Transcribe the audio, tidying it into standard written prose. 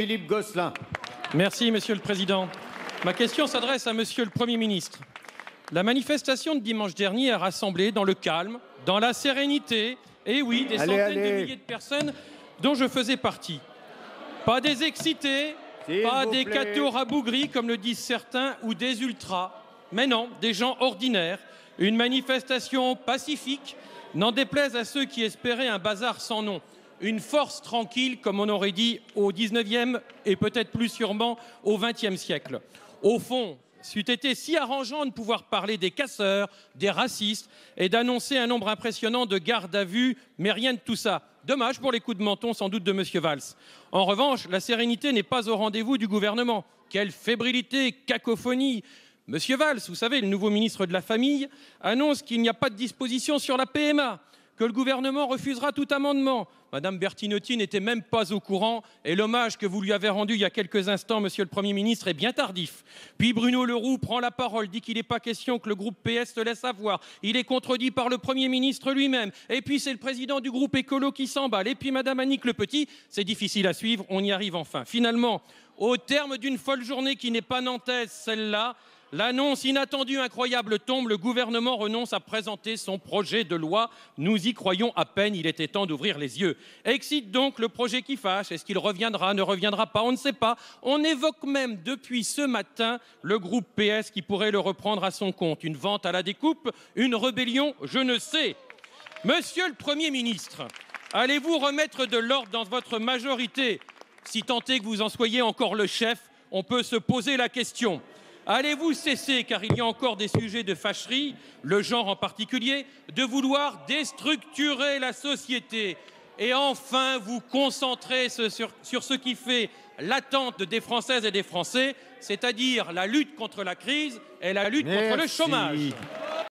Philippe Gosselin. Merci, Monsieur le Président. Ma question s'adresse à Monsieur le Premier ministre. La manifestation de dimanche dernier a rassemblé dans le calme, dans la sérénité, et oui, des centaines de milliers de personnes dont je faisais partie. Pas des excités, pas des cathos rabougris, comme le disent certains, ou des ultras, mais non, des gens ordinaires. Une manifestation pacifique, n'en déplaise à ceux qui espéraient un bazar sans nom. Une force tranquille, comme on aurait dit au XIXe et peut-être plus sûrement au XXe siècle. Au fond, c'eût été si arrangeant de pouvoir parler des casseurs, des racistes et d'annoncer un nombre impressionnant de gardes à vue, mais rien de tout ça. Dommage pour les coups de menton sans doute de M. Valls. En revanche, la sérénité n'est pas au rendez-vous du gouvernement. Quelle fébrilité, cacophonie! Monsieur Valls, vous savez, le nouveau ministre de la Famille, annonce qu'il n'y a pas de disposition sur la PMA, que le gouvernement refusera tout amendement. Madame Bertinotti n'était même pas au courant et l'hommage que vous lui avez rendu il y a quelques instants, Monsieur le Premier ministre, est bien tardif. Puis Bruno Le Roux prend la parole, dit qu'il n'est pas question que le groupe PS se laisse avoir. Il est contredit par le Premier ministre lui-même. Et puis c'est le président du groupe Écolo qui s'emballe. Et puis Madame Annick Le Petit, c'est difficile à suivre, on y arrive enfin. Finalement, au terme d'une folle journée qui n'est pas nantaise, celle-là, l'annonce inattendue, incroyable tombe, le gouvernement renonce à présenter son projet de loi. Nous y croyons à peine, il était temps d'ouvrir les yeux. Excite donc le projet qui fâche. Est-ce qu'il reviendra, ne reviendra pas? On ne sait pas. On évoque même depuis ce matin le groupe PS qui pourrait le reprendre à son compte. Une vente à la découpe, une rébellion, je ne sais. Monsieur le Premier ministre, allez-vous remettre de l'ordre dans votre majorité? Si tant est que vous en soyez encore le chef, on peut se poser la question. Allez-vous cesser, car il y a encore des sujets de fâcherie, le genre en particulier, de vouloir déstructurer la société et enfin vous concentrer sur ce qui fait l'attente des Françaises et des Français, c'est-à-dire la lutte contre la crise et la lutte contre le chômage.